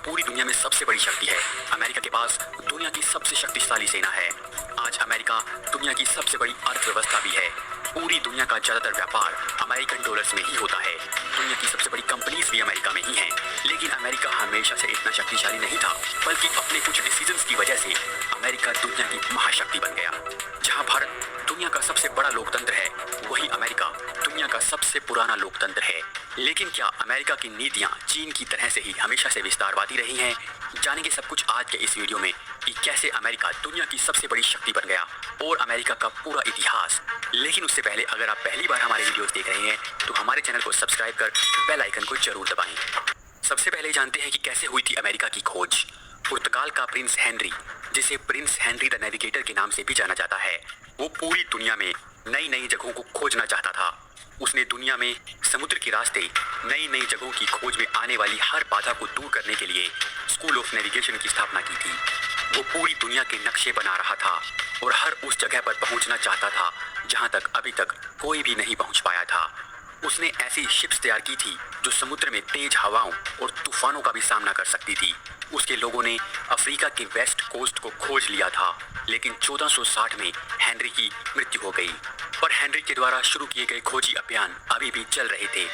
पूरी दुनिया में सबसे बड़ी शक्ति है। अमेरिका के पास दुनिया की सबसे शक्तिशाली सेना है। आज अमेरिका दुनिया की सबसे बड़ी अर्थव्यवस्था भी है। पूरी दुनिया का ज्यादातर व्यापार अमेरिकन डॉलर्स में ही होता है। दुनिया की सबसे बड़ी कंपनीज भी अमेरिका में ही हैं। लेकिन अमेरिका हमेशा से इतना शक्तिशाली नहीं था, बल्कि अपने कुछ डिसीजंस की वजह से अमेरिका दुनिया की महाशक्ति बन गया। जहां भारत दुनिया का सबसे बड़ा लोकतंत्र है, वहीं अमेरिका दुनिया का सबसे पुराना लोकतंत्र है। लेकिन क्या अमेरिका की नीतियां चीन की तरह से ही हमेशा से विस्तारवादी रही हैं? जानेंगे सब कुछ आज के इस वीडियो में कि कैसे अमेरिका दुनिया की सबसे बड़ी शक्ति बन गया और अमेरिका का पूरा इतिहास। लेकिन उससे पहले अगर आप पहली बार हमारे वीडियोस देख रहे हैं तो हमारे चैनल को सब्सक्राइब कर बेल आइकन को जरूर दबाएं। सबसे पहले जानते हैं कि कैसे हुई थी अमेरिका की खोज। पुर्तगाल का प्रिंस हेनरी, जिसे प्रिंस हेनरी द नेविगेटर के नाम से भी जाना जाता है, वो पूरी दुनिया में नई नई जगहों को खोजना चाहता था। उसने दुनिया में समुद्र के रास्ते नई नई जगहों की खोज में आने वाली हर बाधा को दूर करने के लिए स्कूल ऑफ नेविगेशन की स्थापना की थी। वो पूरी दुनिया के नक्शे बना रहा था और हर उस जगह पर पहुंचना चाहता था जहां तक अभी तक कोई भी नहीं पहुंच पाया था। उसने ऐसी शिप्स तैयार की थी जो समुद्र में तेज हवाओं और तूफानों का भी सामना कर सकती थी। उसके लोगों ने अफ्रीका के वेस्ट कोस्ट को खोज लिया था, लेकिन 1460 में हेनरी की मृत्यु हो गई। पर हेनरी के द्वारा शुरू किए गए खोजी अभियान अभी भी चल रहे थे।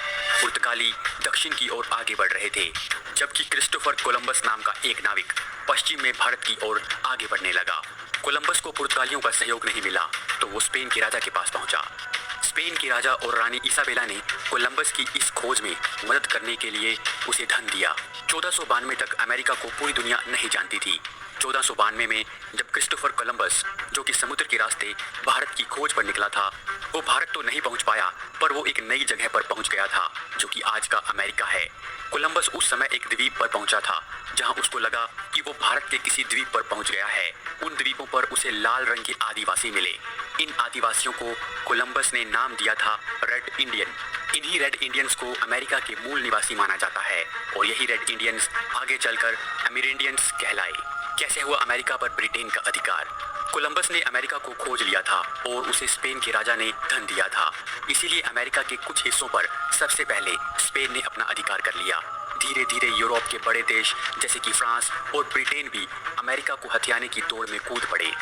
पुर्तगाली दक्षिण की ओर आगे बढ़ रहे थे, जबकि क्रिस्टोफर कोलंबस नाम का एक नाविक पश्चिम में भारत की ओर आगे बढ़ने लगा। कोलंबस को पुर्तगालियों का सहयोग नहीं मिला तो वो स्पेन के राजा के पास पहुंचा। स्पेन के राजा और रानी इसाबेला ने कोलंबस की इस खोज में मदद करने के लिए उसे धन दिया। 1492 तक अमेरिका को पूरी दुनिया नहीं जानती थी। 1492 में जब क्रिस्टोफर कोलंबस, जो कि समुद्र के रास्ते भारत की खोज पर निकला था, वो भारत तो नहीं पहुंच पाया, पर वो एक नई जगह पर पहुंच गया था जो कि आज का अमेरिका है। कोलंबस उस समय एक द्वीप पर पहुंचा था जहां उसको लगा कि वो भारत के किसी द्वीप पर पहुंच गया है। उन द्वीपों पर उसे लाल रंग के आदिवासी मिले। इन आदिवासियों को कोलंबस ने नाम दिया था रेड इंडियन। इन्हीं रेड इंडियंस को अमेरिका के मूल निवासी माना जाता है और यही रेड इंडियंस आगे चलकर अमेरिंडियंस कहलाए। कैसे हुआ अमेरिका पर ब्रिटेन का अधिकार? कोलंबस ने अमेरिका को खोज लिया था और उसे स्पेन के राजा ने धन दिया था, इसीलिए अमेरिका के कुछ हिस्सों पर सबसे पहले स्पेन ने अपना अधिकार कर लिया। धीरे धीरे यूरोप के बड़े देश जैसे कि फ्रांस और ब्रिटेन भी अमेरिका को हथियाने की दौड़ में कूद पड़े।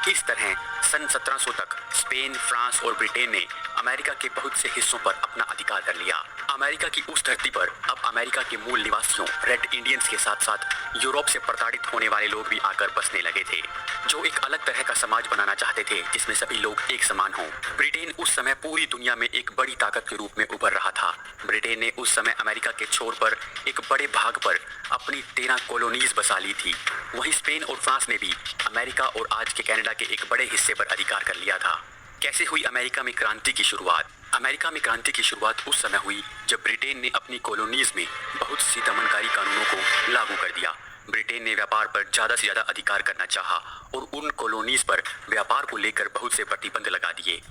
इस तरह सन 1700 तक स्पेन, फ्रांस और ब्रिटेन ने अमेरिका के बहुत से हिस्सों पर अपना अधिकार कर लिया। अमेरिका की उस धरती पर अब अमेरिका के मूल निवासियों रेड इंडियंस के साथ साथ यूरोप से प्रताड़ित होने वाले लोग भी आकर बसने लगे थे, जो एक अलग तरह का समाज बनाना चाहते थे जिसमें सभी लोग एक समान हों। ब्रिटेन उस समय पूरी दुनिया में एक बड़ी ताकत के रूप में उभर रहा था। ब्रिटेन ने उस समय अमेरिका के छोर पर एक बड़े भाग पर अपनी 13 कॉलोनीज बसा ली थी। वहीं स्पेन और फ्रांस ने भी अमेरिका और आज के कनाडा के एक बड़े हिस्से पर अधिकार कर लिया था। कैसे हुई अमेरिका में क्रांति की शुरुआत? अमेरिका में क्रांति की शुरुआत उस समय हुई जब ब्रिटेन ने अपनी कॉलोनीज में बहुत सी दमनकारी कानूनों को लागू कर दिया। ब्रिटेन ने व्यापार पर ज़्यादा से ज़्यादा अधिकार करना चाहा और उन कॉलोनीज पर व्यापार को लेकर बहुत से प्रतिबंध लगा दिए,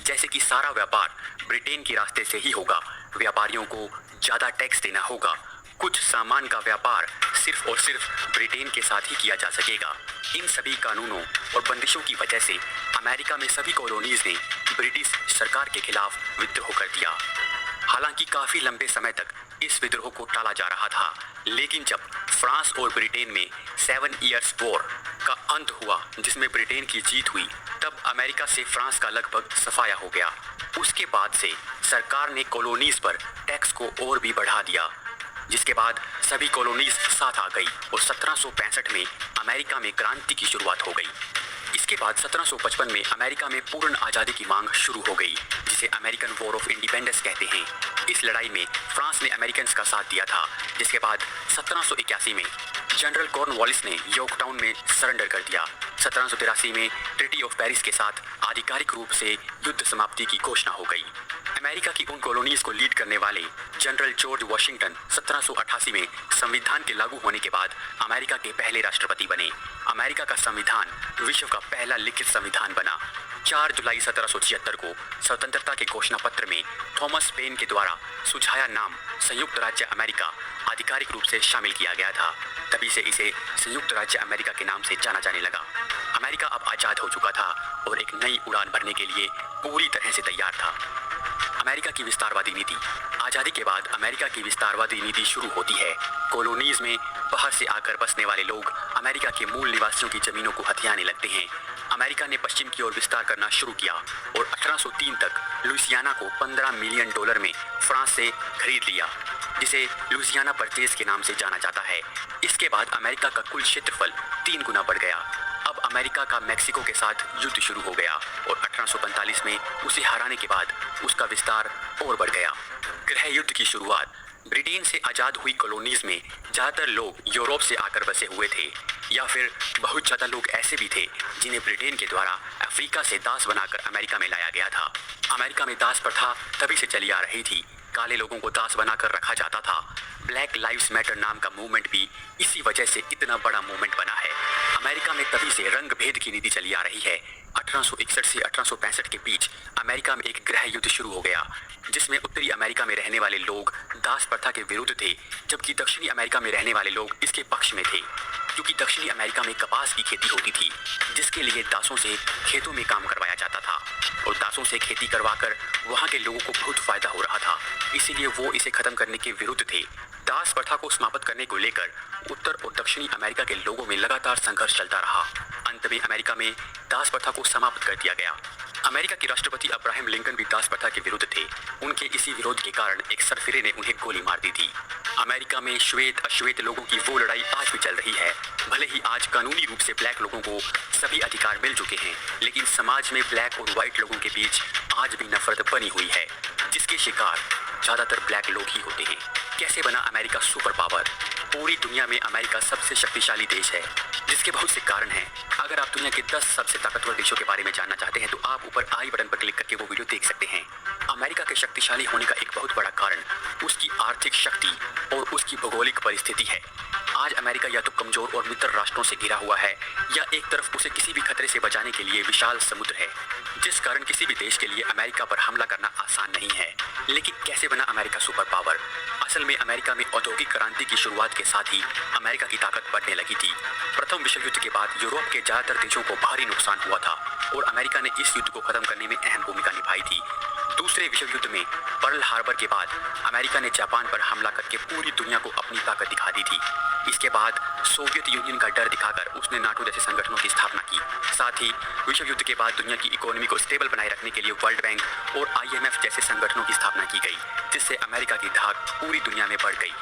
जैसे कि सारा व्यापार ब्रिटेन के रास्ते से ही होगा, व्यापारियों को ज़्यादा टैक्स देना होगा, कुछ सामान का व्यापार सिर्फ और सिर्फ ब्रिटेन के साथ ही किया जा सकेगा। इन सभी कानूनों और बंदिशों की वजह से अमेरिका में सभी कॉलोनीज ने ब्रिटिश सरकार के खिलाफ विद्रोह कर दिया। हालांकि काफी लंबे समय तक इस विद्रोह को टाला जा रहा था, लेकिन जब फ्रांस और ब्रिटेन में 7 इयर्स वॉर का अंत हुआ जिसमें ब्रिटेन की जीत हुई, तब अमेरिका से फ्रांस का लगभग सफाया हो गया। उसके बाद से सरकार ने कॉलोनीज पर टैक्स को और भी बढ़ा दिया, जिसके बाद सभी कॉलोनीज साथ आ गई और 1765 में अमेरिका में क्रांति की शुरुआत हो गई। इसके बाद 1755 में अमेरिका में पूर्ण आज़ादी की मांग शुरू हो गई, जिसे अमेरिकन वॉर ऑफ इंडिपेंडेंस कहते हैं। इस लड़ाई में फ्रांस ने अमेरिकन्स का साथ दिया था, जिसके बाद 1781 में जनरल कॉर्नवालिस ने यॉर्कटाउन में सरेंडर कर दिया। 1783 में ट्रीटी ऑफ पेरिस के साथ आधिकारिक रूप से युद्ध समाप्ति की घोषणा हो गई। अमेरिका की उन कॉलोनीज को लीड करने वाले जनरल जॉर्ज वाशिंगटन 1788 में संविधान के लागू होने के बाद अमेरिका के पहले राष्ट्रपति बने। अमेरिका का संविधान विश्व का पहला लिखित संविधान बना। 4 जुलाई 1776 को स्वतंत्रता के घोषणा पत्र में थॉमस पेन के द्वारा सुझाया नाम संयुक्त राज्य अमेरिका आधिकारिक रूप से शामिल किया गया था। तभी से इसे संयुक्त राज्य अमेरिका के नाम से जाना जाने लगा। अमेरिका अब आज़ाद हो चुका था और एक नई उड़ान भरने के लिए पूरी तरह से तैयार था। अमेरिका की विस्तारवादी नीति आज आजादी के बाद अमेरिका की विस्तारवादी नीति शुरू होती है। कॉलोनीज में बाहर से आकर बसने वाले लोग अमेरिका के मूल निवासियों की जमीनों को हथियाने लगते हैं। अमेरिका ने पश्चिम की ओर विस्तार करना शुरू किया और 1803 तक लुइसियाना को $15 मिलियन में फ्रांस से खरीद लिया, जिसे लुइसियाना परचेज के नाम से जाना जाता है। इसके बाद अमेरिका का कुल क्षेत्रफल 3 गुना बढ़ गया। अब अमेरिका का मैक्सिको के साथ युद्ध शुरू हो गया और 1845 में उसे हराने के बाद उसका विस्तार और बढ़ गया। गृह युद्ध की शुरुआत। ब्रिटेन से आज़ाद हुई कॉलोनीज में ज़्यादातर लोग यूरोप से आकर बसे हुए थे, या फिर बहुत ज़्यादा लोग ऐसे भी थे जिन्हें ब्रिटेन के द्वारा अफ्रीका से दास बनाकर अमेरिका में लाया गया था। अमेरिका में दास प्रथा तभी से चली आ रही थी। काले लोगों को दास बनाकर रखा जाता था। ब्लैक लाइव्स मैटर नाम का मूवमेंट भी इसी वजह से इतना बड़ा मूवमेंट बना है। अमेरिका में तभी से रंग भेद की नीति चली आ रही है। 1861 से 1865 के बीच अमेरिका में एक गृह युद्ध शुरू हो गया, जिसमें उत्तरी अमेरिका में रहने वाले लोग दास प्रथा के विरुद्ध थे, जबकि दक्षिणी अमेरिका में रहने वाले लोग इसके पक्ष में थे, क्योंकि दक्षिणी अमेरिका में कपास की खेती होती थी, जिसके लिए दासों से खेतों में काम करवाया जाता था और दासों से खेती करवाकर वहाँ के लोगों को बहुत फायदा हो रहा था, इसीलिए वो इसे खत्म करने के विरुद्ध थे। दास प्रथा को समाप्त करने को लेकर उत्तर और दक्षिणी अमेरिका के लोगों में लगातार संघर्ष चलता रहा। अंत में अमेरिका में दास प्रथा को समाप्त कर दिया गया। अमेरिका के राष्ट्रपति अब्राहम लिंकन भी दास प्रथा के विरुद्ध थे। उनके इसी विरोध के कारण एक सरफिरे ने उन्हें गोली मार दी थी। अमेरिका में श्वेत अश्वेत लोगों की वो लड़ाई आज भी चल रही है। भले ही आज कानूनी रूप से ब्लैक लोगों को सभी अधिकार मिल चुके हैं, लेकिन समाज में ब्लैक और व्हाइट लोगों के बीच आज भी नफरत बनी हुई है, जिसके शिकार ज़्यादातर ब्लैक लोग ही होते हैं। कैसे बना अमेरिका सुपर पावर? पूरी दुनिया में अमेरिका सबसे शक्तिशाली देश है, जिसके बहुत से कारण हैं। अगर आप दुनिया के 10 सबसे ताकतवर देशों के बारे में जानना चाहते हैं तो आप ऊपर आई बटन पर क्लिक करके वो वीडियो देख सकते हैं। अमेरिका के शक्तिशाली होने का एक बहुत बड़ा कारण उसकी आर्थिक शक्ति और उसकी भौगोलिक परिस्थिति है। आज अमेरिका या तो कमजोर और मित्र राष्ट्रों से घिरा हुआ है, या एक तरफ उसे किसी भी खतरे से बचाने के लिए विशाल समुद्र है, जिस कारण किसी भी देश के लिए अमेरिका पर हमला करना आसान नहीं है। लेकिन कैसे बना अमेरिका सुपर पावर? असल में अमेरिका में औद्योगिक क्रांति की शुरुआत के साथ ही अमेरिका की ताकत बढ़ने लगी थी। प्रथम विश्व युद्ध के बाद यूरोप के ज्यादातर देशों को भारी नुकसान हुआ था और अमेरिका ने इस युद्ध को खत्म करने में अहम भूमिका निभाई थी। दूसरे विश्व युद्ध में पर्ल हार्बर के बाद अमेरिका ने जापान पर हमला करके पूरी दुनिया को अपनी ताकत दिखा दी थी। इसके बाद सोवियत यूनियन का डर दिखाकर उसने नाटो जैसे संगठनों की स्थापना की। साथ ही विश्व युद्ध के बाद दुनिया की इकोनॉमी को स्टेबल बनाए रखने के लिए वर्ल्ड बैंक और IMF जैसे संगठनों की स्थापना की गई, जिससे अमेरिका की धाक पूरी दुनिया में बढ़ गई।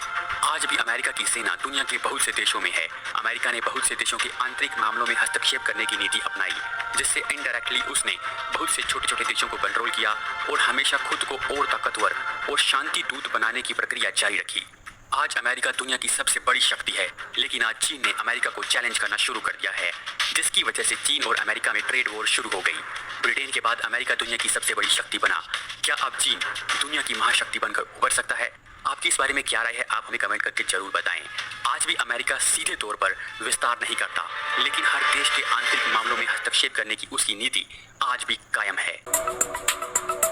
आज भी अमेरिका की सेना दुनिया के बहुत से देशों में है। अमेरिका ने बहुत से देशों के आंतरिक मामलों में हस्तक्षेप करने की नीति अपनाई, जिससे इनडायरेक्टली उसने बहुत से छोटे छोटे देशों को कंट्रोल किया और हमेशा खुद को और ताकतवर और शांति दूत बनाने की प्रक्रिया जारी रखी। आज अमेरिका दुनिया की सबसे बड़ी शक्ति है, लेकिन आज चीन ने अमेरिका को चैलेंज करना शुरू कर दिया है, जिसकी वजह से चीन और अमेरिका में ट्रेड वॉर शुरू हो गई। ब्रिटेन के बाद अमेरिका दुनिया की सबसे बड़ी शक्ति बना। क्या अब चीन दुनिया की महाशक्ति बनकर उभर सकता है? आपकी इस बारे में क्या राय है? आप हमें कमेंट करके जरूर बताएं। आज भी अमेरिका सीधे तौर पर विस्तार नहीं करता, लेकिन हर देश के आंतरिक मामलों में हस्तक्षेप करने की उसकी नीति आज भी कायम है।